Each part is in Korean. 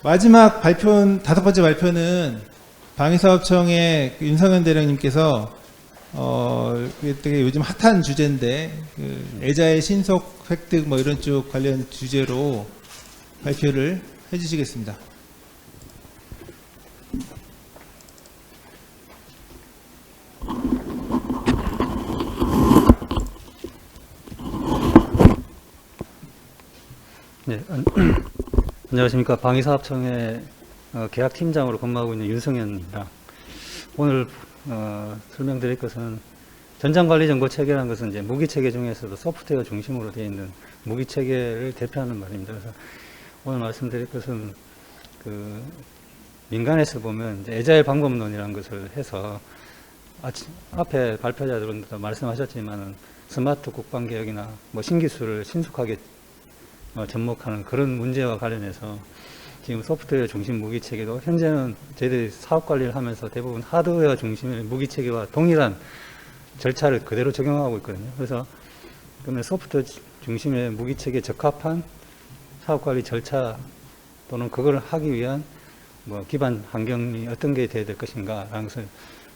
마지막 발표는, 5번째 발표는 방위사업청의 윤성현 대령님께서 이게 되게 요즘 핫한 주제인데, 애자의 신속 획득 뭐 이런 쪽 관련 주제로 발표를 해주시겠습니다. 네, 안녕하십니까. 방위사업청의 계약팀장으로 근무하고 있는 윤성현입니다. 오늘 설명드릴 것은 전장관리정보체계라는 것은 이제 무기체계 중에서도 소프트웨어 중심으로 되어 있는 무기체계를 대표하는 말입니다. 그래서 오늘 말씀드릴 것은 민간에서 보면 이제 애자일 방법론이라는 것을 해서 앞에 발표자들도 말씀하셨지만 스마트 국방개혁이나 뭐 신기술을 신속하게 접목하는 그런 문제와 관련해서 지금 소프트웨어 중심 무기체계도 현재는 저희들이 사업 관리를 하면서 대부분 하드웨어 중심의 무기체계와 동일한 절차를 그대로 적용하고 있거든요. 그래서 그러면 소프트웨어 중심의 무기체계에 적합한 사업 관리 절차 또는 그걸 하기 위한 뭐 기반 환경이 어떤 게 돼야 될 것인가 라는 것을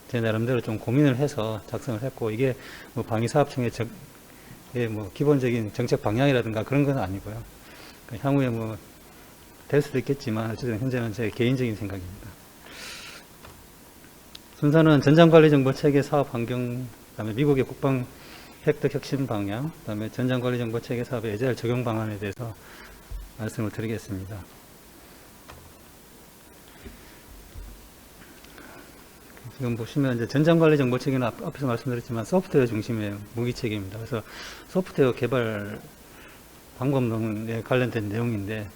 제 나름대로 좀 고민을 해서 작성을 했고, 이게 뭐 방위사업청의 뭐 기본적인 정책 방향이라든가 그런 건 아니고요. 향후에 뭐 될 수도 있겠지만 어쨌든 현재는 제 개인적인 생각입니다. 순서는 전장관리정보체계 사업 환경, 그다음에 미국의 국방 획득 혁신 방향, 그다음에 전장관리정보체계 사업의 애자일 적용 방안에 대해서 말씀을 드리겠습니다. 지금 보시면 이제 전장관리정보체계는 앞에서 말씀드렸지만 소프트웨어 중심의 무기체계입니다. 그래서 소프트웨어 개발 방법론에 관련된 내용인데,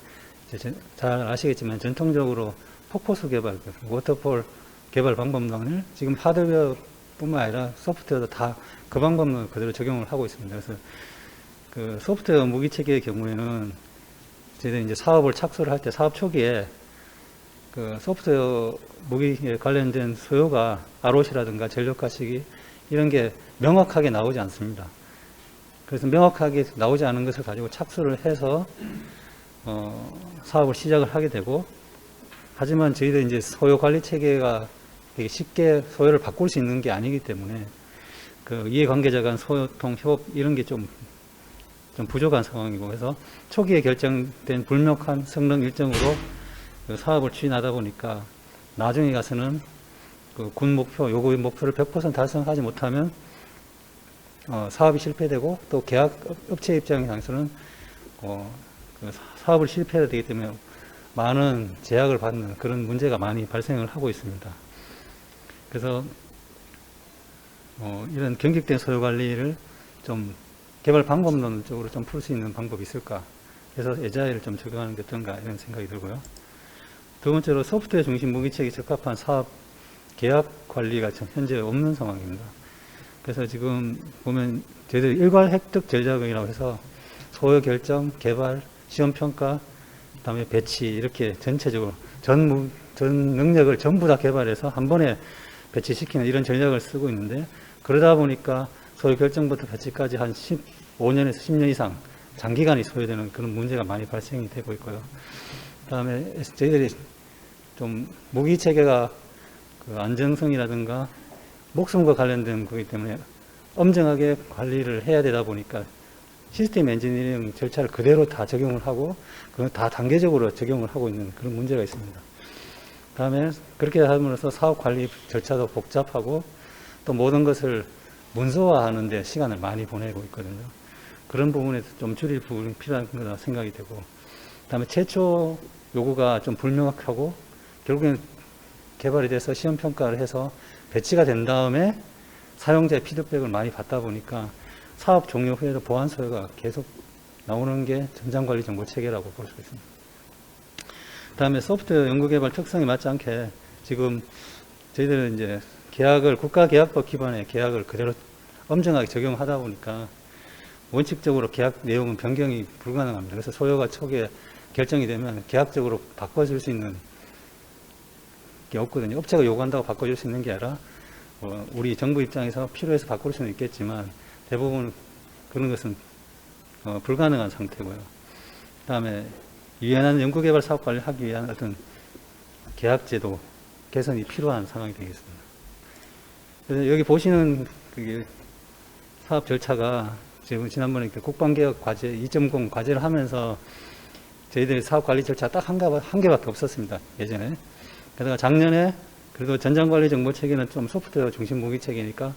이제 잘 아시겠지만 전통적으로 폭포수 개발, 워터폴 개발 방법론을 지금 하드웨어뿐만 아니라 소프트웨어도 다 그 방법론을 그대로 적용을 하고 있습니다. 그래서 그 소프트웨어 무기체계의 경우에는 저희들이 이제 사업을 착수를 할 때 사업 초기에 그 소프트웨어 무기에 관련된 소요가 ROC라든가 전력가 시기 이런 게 명확하게 나오지 않습니다. 그래서 명확하게 나오지 않은 것을 가지고 착수를 해서 사업을 시작을 하게 되고, 하지만 저희들 이제 소요 관리 체계가 되게 쉽게 소요를 바꿀 수 있는 게 아니기 때문에 그 이해관계자 간 소통 협업 이런 게 좀 부족한 상황이고, 그래서 초기에 결정된 불명확한 성능 일정으로 그 사업을 추진하다 보니까 나중에 가서는 그 군 목표, 요구 목표를 100% 달성하지 못하면 사업이 실패되고, 또 계약 업체 입장에서는 그 사업을 실패해야 되기 때문에 많은 제약을 받는 그런 문제가 많이 발생을 하고 있습니다. 그래서 이런 경직된 소요 관리를 좀 개발 방법론적으로 좀 풀 수 있는 방법이 있을까 해서 애자일을 좀 적용하는 게 어떤가 이런 생각이 들고요. 두 번째로 소프트웨어 중심 무기체계 적합한 사업 계약 관리가 현재 없는 상황입니다. 그래서 지금 보면 저희들 일괄 획득 전략이라고 해서 소요 결정, 개발, 시험 평가, 그다음에 배치 이렇게 전체적으로 전 능력을 전부 다 개발해서 한 번에 배치시키는 이런 전략을 쓰고 있는데, 그러다 보니까 소요 결정부터 배치까지 한 15년에서 10년 이상 장기간이 소요되는 그런 문제가 많이 발생이 되고 있고요. 그다음에 저희들이 좀 무기 체계가 그 안정성이라든가 목숨과 관련된 거기 때문에 엄정하게 관리를 해야 되다 보니까 시스템 엔지니어링 절차를 그대로 다 적용을 하고 그건 다 단계적으로 적용을 하고 있는 그런 문제가 있습니다. 다음에 그렇게 함으로써 사업 관리 절차도 복잡하고 또 모든 것을 문서화하는 데 시간을 많이 보내고 있거든요. 그런 부분에서 좀 줄일 부분이 필요한 거다 생각이 되고, 그다음에 최초 요구가 좀 불명확하고 결국엔 개발이 돼서 시험 평가를 해서 배치가 된 다음에 사용자의 피드백을 많이 받다 보니까 사업 종료 후에도 보안 소요가 계속 나오는 게 전장관리 정보 체계라고 볼 수 있습니다. 그다음에 소프트웨어 연구개발 특성에 맞지 않게 지금 저희들은 이제 계약을 국가계약법 기반의 계약을 그대로 엄정하게 적용하다 보니까 원칙적으로 계약 내용은 변경이 불가능합니다. 그래서 소요가 초기에 결정이 되면 계약적으로 바꿔줄 수 있는 게 없거든요. 업체가 요구한다고 바꿔줄 수 있는 게 아니라 우리 정부 입장에서 필요해서 바꿀 수는 있겠지만 대부분 그런 것은 불가능한 상태고요. 그다음에 유연한 연구개발 사업 관리를 하기 위한 어떤 계약제도 개선이 필요한 상황이 되겠습니다. 그래서 여기 보시는 그게 사업 절차가 지금 지난번에 그 국방개혁 과제 2.0 과제를 하면서 저희들이 사업 관리 절차 딱 한 개밖에 없었습니다. 예전에. 그러다가 작년에 그래도 전장관리 정보 체계는 좀 소프트웨어 중심 무기 체계니까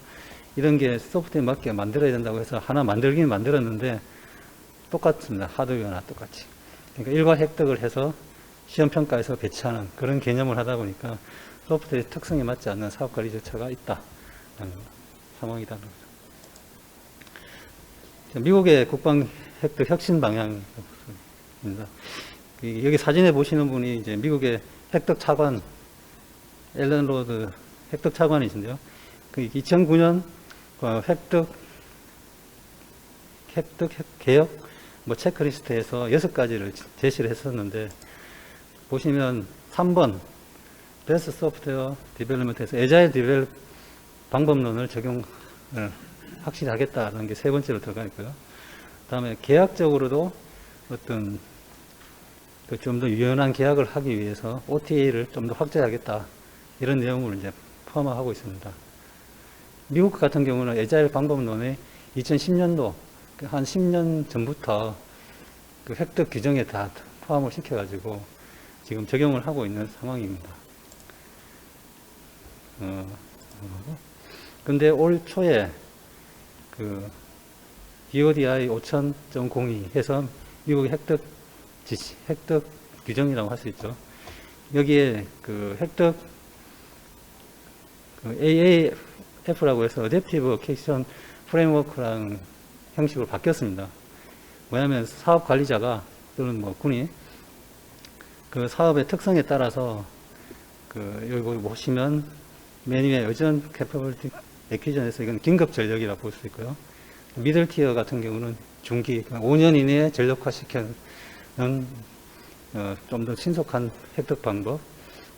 이런 게 소프트웨어에 맞게 만들어야 된다고 해서 하나 만들긴 만들었는데 똑같습니다. 하드웨어나 똑같이. 그러니까 일괄 획득을 해서 시험평가에서 배치하는 그런 개념을 하다 보니까 소프트웨어 특성에 맞지 않는 사업관리 절차가 있다는 상황이라는 거죠. 미국의 국방 획득 혁신 방향입니다. 여기 사진에 보시는 분이 이제 미국의 획득 차관, 앨런 로드 획득 차관이신데요. 그 2009년 획득 개혁 뭐 체크리스트에서 6가지를 제시를 했었는데 보시면 3번 베스트 소프트웨어 디벨롭먼트에서 에자일 디벨롭 방법론을 적용을 확실히 하겠다는 게 3번째로 들어가 있고요. 그 다음에 계약적으로도 어떤 좀 더 유연한 계약을 하기 위해서 OTA를 좀 더 확대하겠다. 이런 내용을 이제 포함하고 있습니다. 미국 같은 경우는 에자일 방법론에 2010년도 한 10년 전부터 그 획득 규정에 다 포함을 시켜가지고 지금 적용을 하고 있는 상황입니다. 근데 올 초에 그 DODI 5000.02 해서 미국의 획득 지시, 획득 규정이라고 할 수 있죠. 여기에 그 획득 그 AAF라고 해서 Adaptive Action Framework라는 형식으로 바뀌었습니다. 뭐냐면 사업 관리자가 또는 뭐 군이 그 사업의 특성에 따라서 그 여기 보시면 메뉴의 Urgent Capability Acquisition에서 이건 긴급 전력이라 볼 수 있고요. 미들 티어 같은 경우는 중기, 5년 이내에 전력화시키는 좀 더 신속한 획득 방법.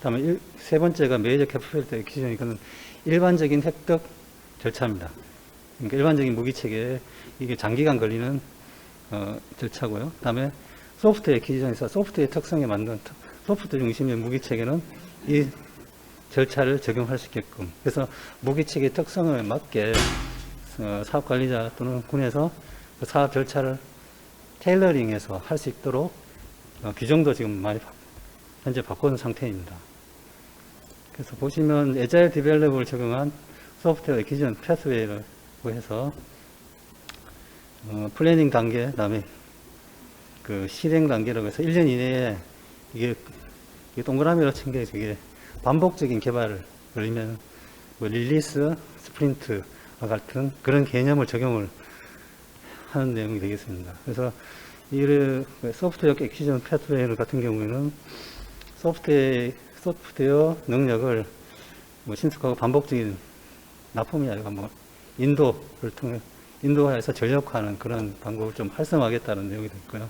다음에 세 번째가 메이저 캐피털 액퀴지션, 이거는 일반적인 획득 절차입니다. 그러니까 일반적인 무기 체계에 이게 장기간 걸리는 절차고요. 다음에 소프트웨어 액퀴지션에서 소프트웨어 특성에 맞는 소프트 중심의 무기 체계는 이 절차를 적용할 수 있게끔. 그래서 무기 체계 특성에 맞게 사업 관리자 또는 군에서 그 사업 절차를 테일러링해서 할 수 있도록 규정도 지금 많이 현재 바꾼 상태입니다. 그래서 보시면 에자일 디벨롭을 적용한 소프트웨어 액퀴지션 패스웨이라고 해서 플래닝 단계, 그다음에 그 실행 단계라고 해서 1년 이내에 이게 동그라미로 친 게 이게 반복적인 개발을 그러면 뭐 릴리스, 스프린트와 같은 그런 개념을 적용을 하는 내용이 되겠습니다. 그래서 이 소프트웨어 액퀴지션 패스웨이 같은 경우에는 소프트웨어 능력을 뭐 신속하고 반복적인 납품이 아니라 뭐 인도를 통해 인도화해서 전력화하는 그런 방법을 좀 활성화하겠다는 내용이 있고요.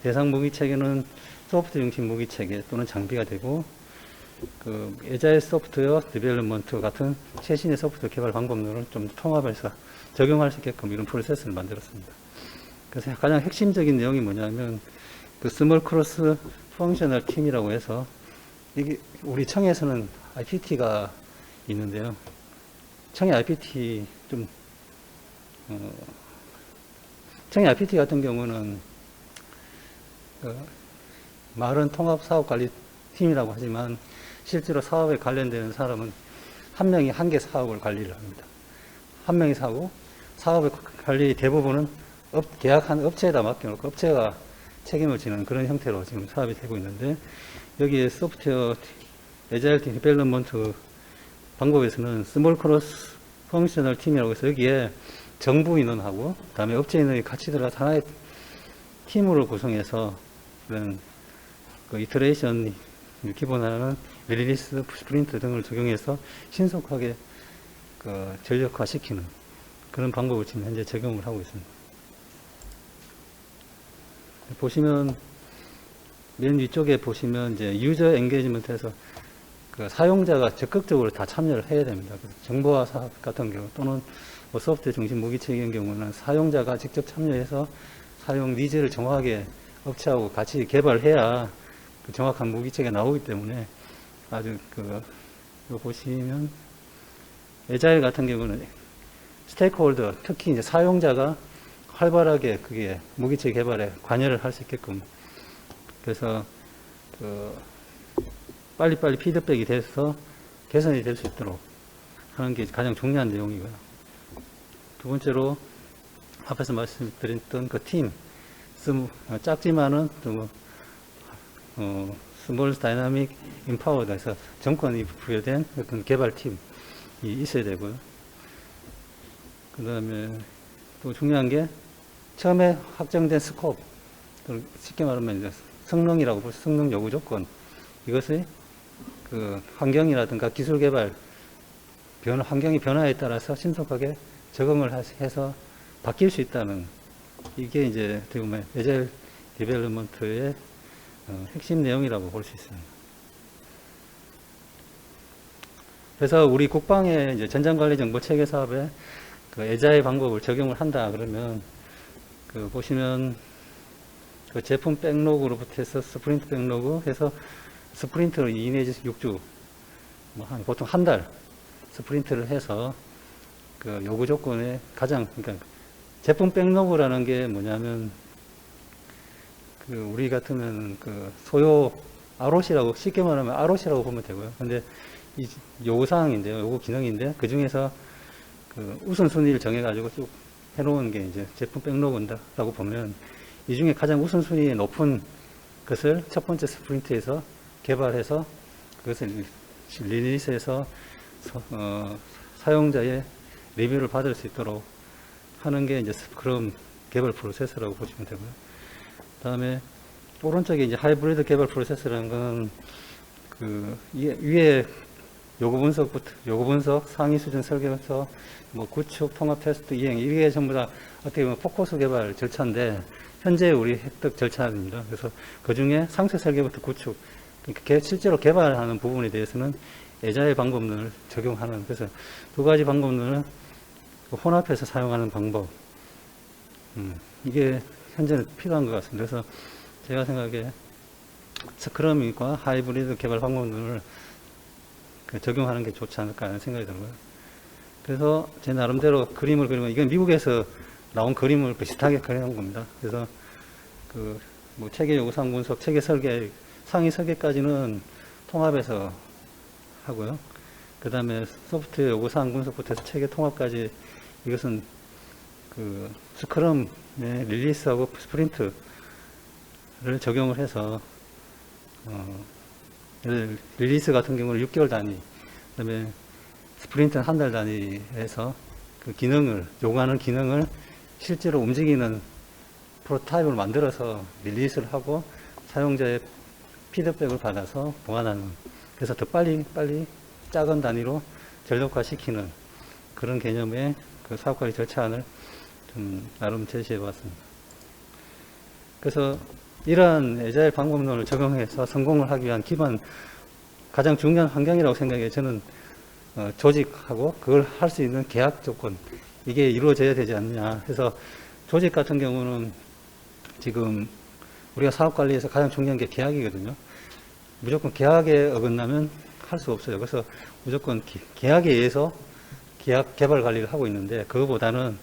대상 무기 체계는 소프트 중심 무기 체계 또는 장비가 되고 그 에자일 소프트웨어 디벨롭먼트 같은 최신의 소프트웨어 개발 방법론을 좀 통합해서 적용할 수 있게끔 이런 프로세스를 만들었습니다. 그래서 가장 핵심적인 내용이 뭐냐면 그 스몰 크로스 펑셔널 팀이라고 해서 이게 우리 청에서는 IPT가 있는데요. 청의 IPT 청의 IPT 같은 경우는 말은 통합사업관리팀이라고 하지만 실제로 사업에 관련되는 사람은 한 명이 한 개 사업을 관리를 합니다. 한 명이 사고 사업의 관리 대부분은 계약한 업체에다 맡겨놓고 업체가 책임을 지는 그런 형태로 지금 사업이 되고 있는데 여기에 소프트웨어 에자일 디벨롭먼트 방법에서는 스몰 크로스 펑셔널 팀이라고 해서 여기에 정부 인원하고 그다음에 업체 인원이 같이 들어가서 하나의 팀으로 구성해서 그런 그 이터레이션 기본하는 릴리스, 스프린트 등을 적용해서 신속하게 그 전력화시키는 그런 방법을 지금 현재 적용을 하고 있습니다. 보시면 맨 위쪽에 보시면 이제 유저 엔게이지먼트에서 그 사용자가 적극적으로 다 참여를 해야 됩니다. 정보화 사업 같은 경우 또는 뭐 소프트웨어 중심 무기 체계의 경우는 사용자가 직접 참여해서 사용 니즈를 정확하게 업체하고 같이 개발해야 그 정확한 무기체가 나오기 때문에 아주 이거 보시면 에자일 같은 경우는 스테이크홀더, 특히 이제 사용자가 활발하게 그게 무기체 개발에 관여를 할 수 있게끔, 그래서 빨리빨리 피드백이 돼서 개선이 될 수 있도록 하는 게 가장 중요한 내용이고요. 두 번째로 앞에서 말씀드렸던 그 팀, 작지만은 스몰 다이나믹 인파워드 해서 정권이 부여된 어떤 개발팀이 있어야 되고요. 그 다음에 또 중요한 게 처음에 확정된 스코프, 쉽게 말하면 이제 성능이라고 볼 수, 성능 요구 조건, 이것의 그 환경이라든가 기술 개발, 환경의 변화에 따라서 신속하게 적응을 해서 바뀔 수 있다는, 이게 이제 어떻게 보면 에자일 디벨롭먼트의 핵심 내용이라고 볼 수 있습니다. 그래서 우리 국방의 이제 전장관리 정보 체계 사업에 그 에자일 방법을 적용을 한다 그러면 보시면 그 제품 백로그로부터 해서 스프린트 백로그 해서 스프린트를 2 내지 6주 보통 한 달 스프린트를 해서 그 요구 조건에 그러니까 제품 백로그라는 게 뭐냐면 우리 같으면 소요 ROC라고, 쉽게 말하면 ROC라고 보면 되고요. 근데 이 요구사항인데요. 요구 기능인데 그 중에서 우선순위를 정해가지고 쭉 해놓은 게 이제 제품 백로그라고 보면, 이 중에 가장 우선순위에 높은 것을 첫 번째 스프린트에서 개발해서 그것을 리리스해서 사용자의 리뷰를 받을 수 있도록 하는 게 이제 스크럼 개발 프로세스라고 보시면 되고요. 그 다음에 오른쪽에 이제 하이브리드 개발 프로세스라는 건 위에 요구 분석, 상위 수준 설계부터 구축, 통합 테스트, 이행, 이게 전부 다 어떻게 보면 포커스 개발 절차인데, 현재 우리 획득 절차입니다. 그래서 그 중에 상세 설계부터 구축, 그러니까 실제로 개발하는 부분에 대해서는 에자일 방법론을 적용하는, 그래서 두 가지 방법론을 혼합해서 사용하는 방법, 이게 현재는 필요한 것 같습니다. 그래서 제가 생각에 스크럼과 하이브리드 개발 방법론을 적용하는 게 좋지 않을까 하는 생각이 들고요. 그래서 제 나름대로 그림을 그리면, 이건 미국에서 나온 그림을 비슷하게 그려놓은 겁니다. 그래서 체계 요구사항 분석, 체계 설계, 상위 설계까지는 통합해서 하고요. 그 다음에 소프트웨어 요구사항 분석부터 해서 체계 통합까지, 이것은 스크럼의 릴리스하고 스프린트를 적용을 해서 릴리스 같은 경우는 6개월 단위, 그 다음에 스프린트는 한 달 단위에서 그 기능을, 요구하는 기능을 실제로 움직이는 프로타입을 만들어서 릴리스를 하고 사용자의 피드백을 받아서 보완하는, 그래서 더 빨리 작은 단위로 전력화시키는 그런 개념의 사업관리 절차안을 좀 나름 제시해 봤습니다. 그래서 이러한 에자일 방법론을 적용해서 성공을 하기 위한 기반, 가장 중요한 환경이라고 생각해요. 저는 조직하고 그걸 할 수 있는 계약 조건, 이게 이루어져야 되지 않느냐 해서, 조직 같은 경우는 지금 우리가 사업관리에서 가장 중요한 게 계약이거든요. 무조건 계약에 어긋나면 할 수 없어요. 그래서 무조건 계약에 의해서 계약 개발 관리를 하고 있는데, 그거보다는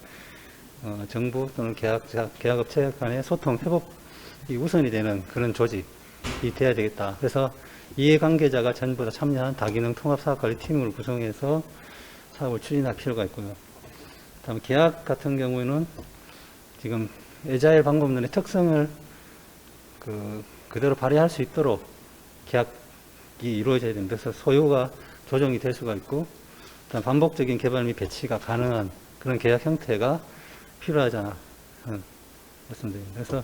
정부 또는 계약업체 간의 소통, 회복이 우선이 되는 그런 조직이 돼야 되겠다. 그래서 이해관계자가 전부 다 참여한 다기능 통합사업관리팀을 구성해서 사업을 추진할 필요가 있고요. 다음 계약 같은 경우에는 지금 에자일 방법론의 특성을 그대로 발휘할 수 있도록 계약이 이루어져야 됩니다. 그래서 소요가 조정이 될 수가 있고, 그다음 반복적인 개발 및 배치가 가능한 그런 계약 형태가 필요하잖아 말씀드립니다. 그래서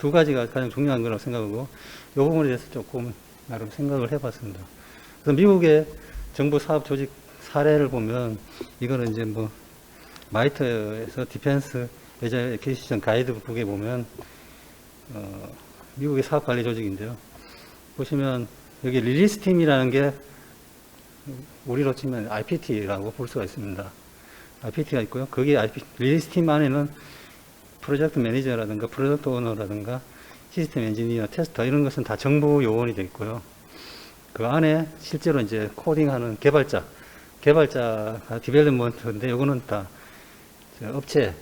두 가지가 가장 중요한 거라고 생각하고, 이 부분에 대해서 조금 나름 생각을 해봤습니다. 그래서 미국의 정부 사업 조직 사례를 보면, 이거는 이제 마이터에서 디펜스 에자일 에큐시션 가이드북에 보면 미국의 사업관리 조직인데요. 보시면 여기 릴리스 팀이라는 게 우리로 치면 IPT라고 볼 수가 있습니다. IPT가 있고요. 거기 릴리스 팀 안에는 프로젝트 매니저라든가 프로젝트 오너라든가 시스템 엔지니어, 테스터 이런 것은 다 정부 요원이 되어 있고요. 그 안에 실제로 이제 코딩하는 개발자가 디벨롭먼트인데 이거는 다 업체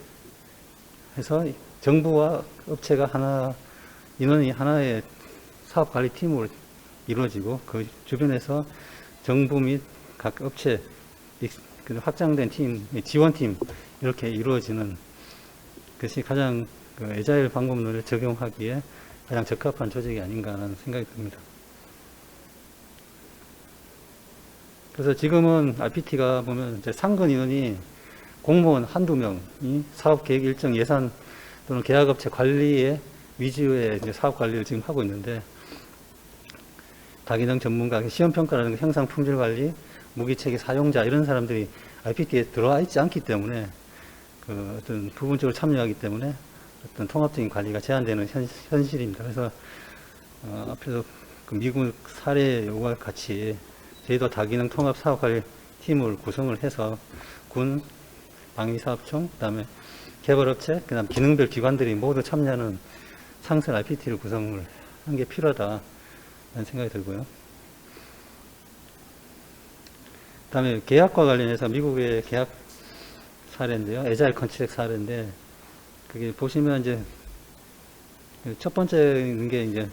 해서 정부와 업체가 하나 인원이 하나의 사업 관리 팀으로 이루어지고 그 주변에서 정부 및 각 업체 확장된 팀, 지원팀 이렇게 이루어지는 것이 가장 그 에자일 방법론을 적용하기에 가장 적합한 조직이 아닌가 하는 생각이 듭니다. 그래서 지금은 RPT가 보면 이제 상근 인원이 공무원 한두 명이 사업 계획 일정 예산 또는 계약업체 관리에 위주의 이제 사업 관리를 지금 하고 있는데 다기능 전문가, 시험평가라든가 형상 품질 관리, 무기체계 사용자 이런 사람들이 RPT에 들어와 있지 않기 때문에 그 어떤 부분적으로 참여하기 때문에 어떤 통합적인 관리가 제한되는 현실입니다. 그래서 앞에서 그 미국 사례와 같이 저희도 다기능 통합 사업 관리 팀을 구성을 해서 군, 방위사업청, 그다음에 개발업체, 그다음 기능별 기관들이 모두 참여하는 상설 RPT를 구성을 한 게 필요하다는 생각이 들고요. 그다음에 계약과 관련해서 미국의 계약 사례인데요. 에자일 컨트랙 사례인데 그게 보시면 이제 첫 번째는 게 이제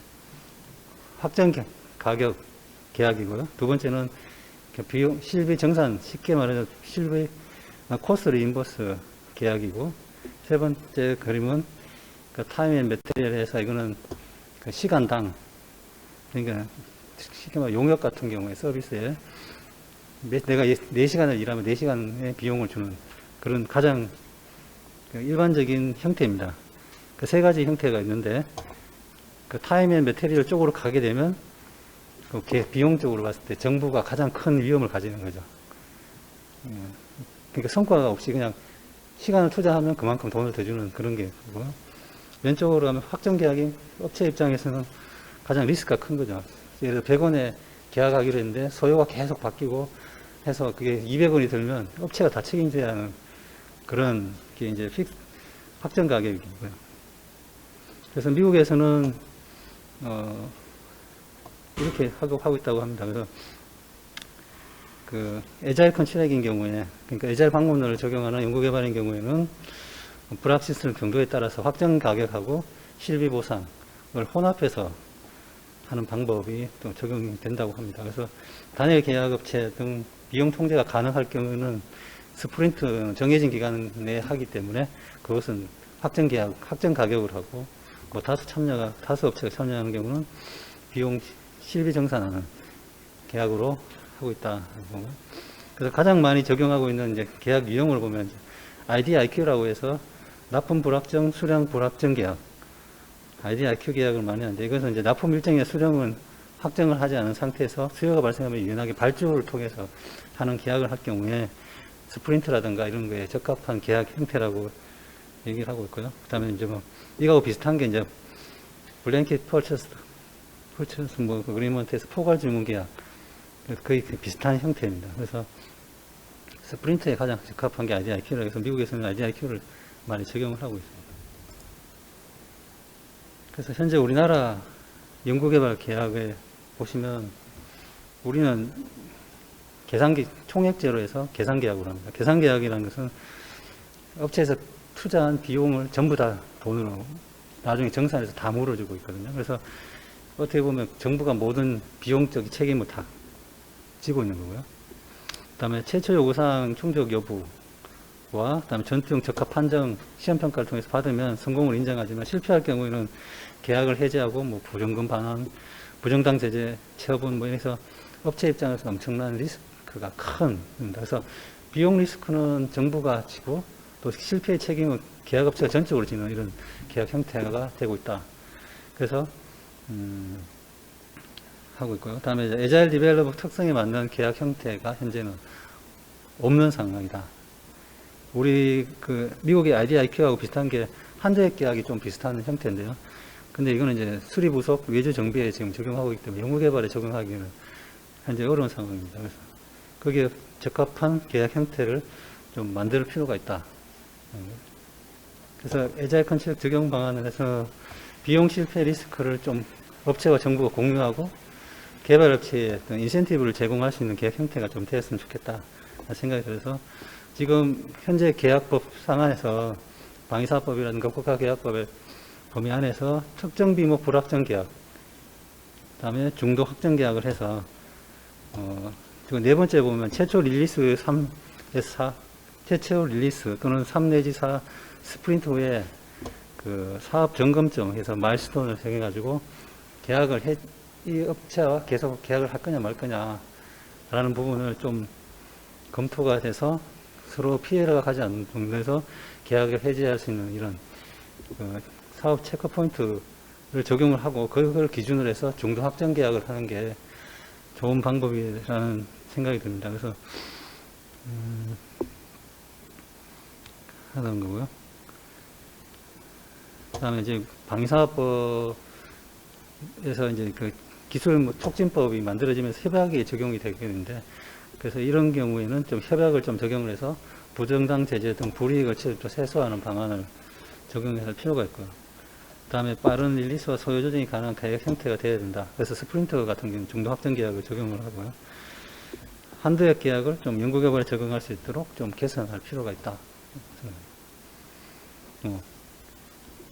확정 가격 계약이고요. 두 번째는 비용 실비 정산, 쉽게 말해서 실비 코스트 리임버스 계약이고, 세 번째 그림은 그 타임 앤 매테리얼에서 이거는 그 시간당, 그러니까 쉽게 말해 용역 같은 경우에 서비스에 내가 4시간을 일하면 4시간의 비용을 주는 그런 가장 일반적인 형태입니다. 그 세 가지 형태가 있는데 그 타임 앤 매테리얼 쪽으로 가게 되면 그 비용적으로 봤을 때 정부가 가장 큰 위험을 가지는 거죠. 그러니까 성과가 없이 그냥 시간을 투자하면 그만큼 돈을 더 주는 그런 게 있고요. 왼쪽으로 가면 확정 계약이 업체 입장에서는 가장 리스크가 큰 거죠. 예를 들어 100원에 계약하기로 했는데 소요가 계속 바뀌고 해서 그게 200원이 들면 업체가 다 책임져야 하는 그런 게 이제 확정 가격이고요. 그래서 미국에서는 이렇게 하고 있다고 합니다. 그래서 그 에자일 컨트랙인 경우에, 그러니까 에자일 방법론을 적용하는 연구개발인 경우에는 불확실성 정도에 따라서 확정 가격하고 실비 보상을 혼합해서 하는 방법이 또 적용이 된다고 합니다. 그래서 단일 계약업체 등 비용 통제가 가능할 경우는 스프린트 정해진 기간 내에 하기 때문에 그것은 확정 계약, 확정 가격을 하고 뭐 다수 업체가 참여하는 경우는 비용 실비 정산하는 계약으로 하고 있다. 그래서 가장 많이 적용하고 있는 이제 계약 유형을 보면 IDIQ라고 해서 납품 불확정, 수량 불확정 계약, IDIQ 계약을 많이 하는데 이것은 이제 납품 일정의 수량은 확정을 하지 않은 상태에서 수요가 발생하면 유연하게 발주를 통해서 하는 계약을 할 경우에 스프린트라든가 이런 거에 적합한 계약 형태라고 얘기를 하고 있고요. 그 다음에 이제 뭐 이거하고 비슷한 게 이제 블랭킷 퍼처스 뭐 어그리먼트에서 포괄 주문 계약, 거의 비슷한 형태입니다. 그래서 스프린트에 가장 적합한 게 IDIQ라 해서 미국에서는 IDIQ를 많이 적용을 하고 있습니다. 그래서 현재 우리나라 연구개발 계약에 보시면 우리는 총액제로 해서 계산계약으로 합니다. 계산계약이라는 것은 업체에서 투자한 비용을 전부 다 돈으로 나중에 정산해서 다 물어주고 있거든요. 그래서 어떻게 보면 정부가 모든 비용적 책임을 다 지고 있는 거고요. 그 다음에 최초 요구사항 충족 여부와 그 다음에 전투용 적합 판정 시험평가를 통해서 받으면 성공을 인정하지만 실패할 경우에는 계약을 해지하고 뭐 부정금 반환, 부정당 제재 처분 뭐 이래서 업체 입장에서 엄청난 리스크가 큰 겁니다. 그래서 비용 리스크는 정부가 지고 또 실패의 책임은 계약업체가 전적으로 지는 이런 계약 형태가 되고 있다. 그래서 하고 있고요. 다음에 에자일 디벨로퍼 특성에 맞는 계약 형태가 현재는 없는 상황이다. 우리 그 미국의 IDIQ하고 비슷한 게 한도액 계약이 좀 비슷한 형태인데요. 근데 이거는 이제 수리 부속 외주 정비에 지금 적용하고 있기 때문에 연구 개발에 적용하기는 현재 어려운 상황입니다. 그래서 거기에 적합한 계약 형태를 좀 만들 필요가 있다. 그래서 에자일 컨셉 적용 방안을 해서 비용 실패 리스크를 좀 업체와 정부가 공유하고 개발 업체에 어떤 인센티브를 제공할 수 있는 계약 형태가 좀 되었으면 좋겠다 생각이 들어서 지금 현재 계약법 상안에서 방위사업법이라든가 국가계약법의 범위 안에서 특정 비목 불확정 계약, 그다음에 중도 확정 계약을 해서 지금 네 번째 보면 최초 릴리스 3에서 4, 최초 릴리스 또는 3 내지 4 스프린트 후에 그 사업 점검점 해서 마일스톤을 정해가지고 계약을 이 업체와 계속 계약을 할 거냐 말 거냐라는 부분을 좀 검토가 돼서 서로 피해가 가지 않는 정도에서 계약을 해지할 수 있는 이런 사업 체크 포인트를 적용을 하고 그걸 기준으로 해서 중도 확정 계약을 하는 게 좋은 방법이라는 생각이 듭니다. 그래서 하는 거고요. 그다음에 이제 방위사업법에서 이제 그 기술 촉진법이 만들어지면서 협약이 적용이 되게 되는데, 그래서 이런 경우에는 좀 협약을 좀 적용을 해서 부정당 제재 등 불이익을 좀 최소화하는 방안을 적용해야 할 필요가 있고요. 그다음에 빠른 릴리스와 소요 조정이 가능한 계약 형태가 되어야 된다. 그래서 스프린터 같은 경우는 중도 확정 계약을 적용을 하고요. 한두 해 계약을 좀 연구개발에 적용할 수 있도록 좀 개선할 필요가 있다.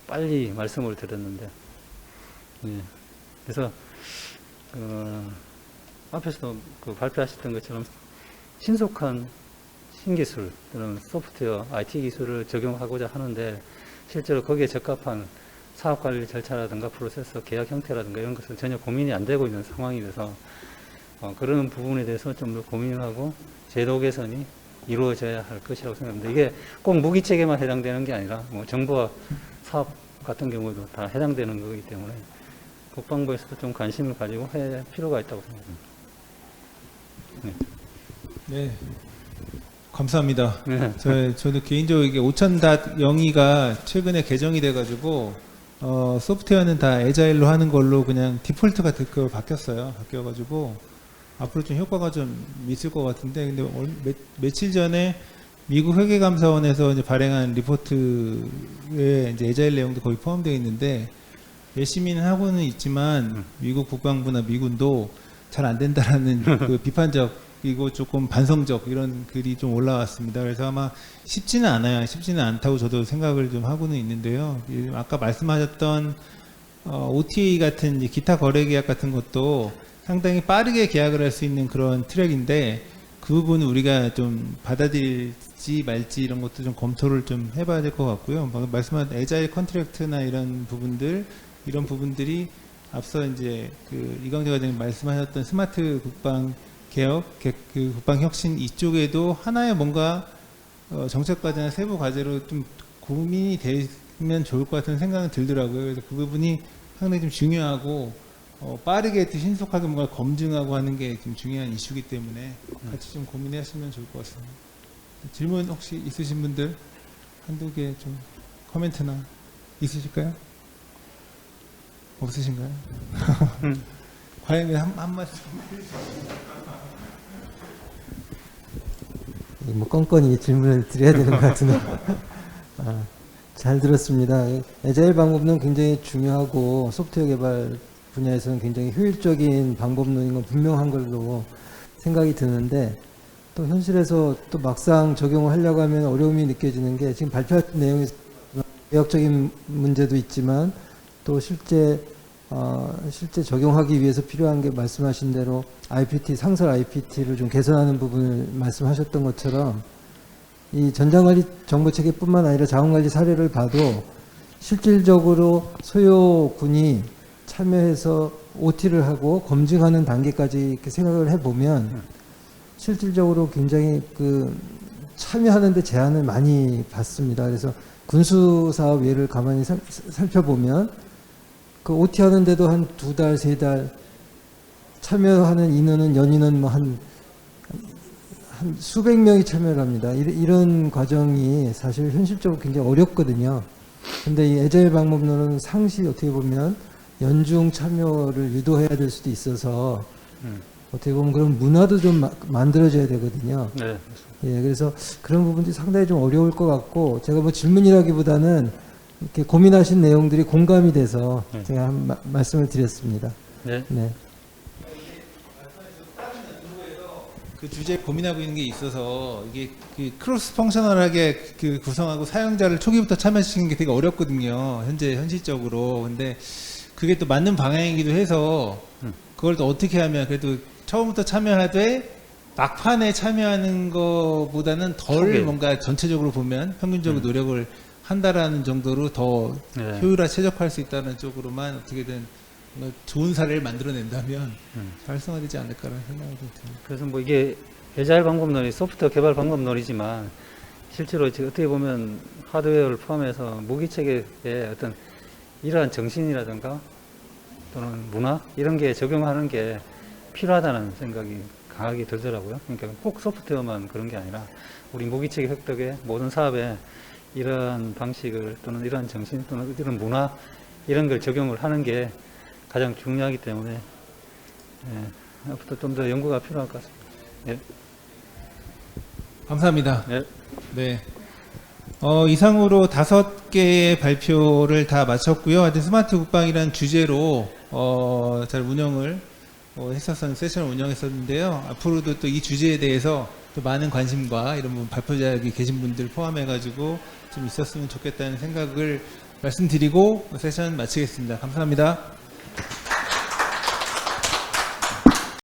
빨리 말씀을 드렸는데, 예. 그래서 앞에서도 발표하셨던 것처럼 신속한 신기술, 그런 소프트웨어, IT 기술을 적용하고자 하는데 실제로 거기에 적합한 사업관리 절차라든가 프로세서, 계약 형태라든가 이런 것은 전혀 고민이 안 되고 있는 상황이 돼서 그런 부분에 대해서 좀 더 고민을 하고 제도 개선이 이루어져야 할 것이라고 생각합니다. 이게 꼭 무기체계만 해당되는 게 아니라 뭐 정부와 사업 같은 경우도 다 해당되는 거기 때문에 국방부에서도 좀 관심을 가지고 할 필요가 있다고 생각합니다. 네. 감사합니다. 네. 저도 개인적으로 이게 50.02가 최근에 개정이 돼가지고 소프트웨어는 다 에자일로 하는 걸로 그냥 디폴트가 바뀌었어요. 바뀌어가지고 앞으로 좀 효과가 좀 있을 것 같은데, 근데 며칠 전에 미국 회계감사원에서 이제 발행한 리포트에 이제 에자일 내용도 거의 포함되어 있는데, 열심히는 하고는 있지만 미국 국방부나 미군도 잘 안 된다라는 그 비판적이고 조금 반성적 이런 글이 좀 올라왔습니다. 그래서 아마 쉽지는 않아요. 쉽지는 않다고 저도 생각을 좀 하고는 있는데요. 아까 말씀하셨던 OTA 같은 이제 기타 거래 계약 같은 것도 상당히 빠르게 계약을 할 수 있는 그런 트랙인데, 그 부분은 우리가 좀 받아들일지 말지 이런 것도 좀 검토를 좀 해봐야 될 것 같고요. 방금 말씀하신 에자일 컨트랙트나 이런 부분들이 앞서 이제 그 이광재 과장님 말씀하셨던 스마트 국방 개혁, 그 국방 혁신 이쪽에도 하나의 뭔가 정책 과제나 세부 과제로 좀 고민이 되면 좋을 것 같은 생각은 들더라고요. 그래서 그 부분이 상당히 좀 중요하고 빠르게 또 신속하게 뭔가 검증하고 하는 게 좀 중요한 이슈이기 때문에 같이 좀 고민하시면 좋을 것 같습니다. 질문 혹시 있으신 분들 한두 개 좀 코멘트나 있으실까요? 없으신가요? 과연 한 말씀. 뭐 껌껌이 질문을 드려야 되는 것 같은데. 잘 들었습니다. 에자일 방법론 굉장히 중요하고 소프트웨어 개발 분야에서는 굉장히 효율적인 방법론인 건 분명한 걸로 생각이 드는데, 또 현실에서 또 막상 적용을 하려고 하면 어려움이 느껴지는 게, 지금 발표한 내용이 개혁적인 문제도 있지만 또 실제 적용하기 위해서 필요한 게 말씀하신 대로 IPT, 상설 IPT를 좀 개선하는 부분을 말씀하셨던 것처럼, 이 전장관리 정보체계뿐만 아니라 자원관리 사례를 봐도 실질적으로 소요군이 참여해서 OT를 하고 검증하는 단계까지 이렇게 생각을 해보면 실질적으로 굉장히 참여하는데 제한을 많이 받습니다. 그래서 군수사업 예를 가만히 살펴보면 그 OT 하는데도 한 2달, 3달 참여하는 인원은 연인은 뭐 한 수백 명이 참여를 합니다. 이런 과정이 사실 현실적으로 굉장히 어렵거든요. 근데 이 에자일 방법론은 상시 어떻게 보면 연중 참여를 유도해야 될 수도 있어서 어떻게 보면 그런 문화도 좀 만들어져야 되거든요. 네. 예, 그래서 그런 부분들이 상당히 좀 어려울 것 같고, 제가 뭐 질문이라기보다는 이렇게 고민하신 내용들이 공감이 돼서 네. 제가 말씀을 드렸습니다. 네. 네. 그 주제에 고민하고 있는 게 있어서 이게 그 크로스 펑셔널하게 그 구성하고 사용자를 초기부터 참여시키는 게 되게 어렵거든요. 현실적으로. 근데 그게 또 맞는 방향이기도 해서 그걸 또 어떻게 하면 그래도 처음부터 참여하되 막판에 참여하는 것보다는 덜 초기에. 뭔가 전체적으로 보면 평균적으로 노력을 한다라는 정도로 더 네. 효율화 최적화할 수 있다는 쪽으로만 어떻게든 뭔가 좋은 사례를 만들어낸다면 활성화되지 않을까라는 생각이 좀 듭니다. 그래서 뭐 이게 에자일 방법론이 소프트웨어 개발 방법론이지만 실제로 이제 어떻게 보면 하드웨어를 포함해서 무기체계의 어떤 이러한 정신이라든가 또는 문화 이런 게 적용하는 게 필요하다는 생각이 강하게 들더라고요. 그러니까 꼭 소프트웨어만 그런 게 아니라 우리 무기체계 획득의 모든 사업에 이러한 방식을 또는 이러한 정신 또는 이런 문화 이런 걸 적용을 하는 게 가장 중요하기 때문에 예, 앞으로 좀 더 연구가 필요할 것 같습니다. 예. 감사합니다. 예. 네. 이상으로 5개의 발표를 다 마쳤고요. 하여튼 스마트 국방이라는 주제로 잘 운영을 했었던 세션을 운영했었는데요. 앞으로도 또 이 주제에 대해서 또 많은 관심과 이런 발표자에 계신 분들 포함해가지고 좀 있었으면 좋겠다는 생각을 말씀드리고 세션 마치겠습니다. 감사합니다.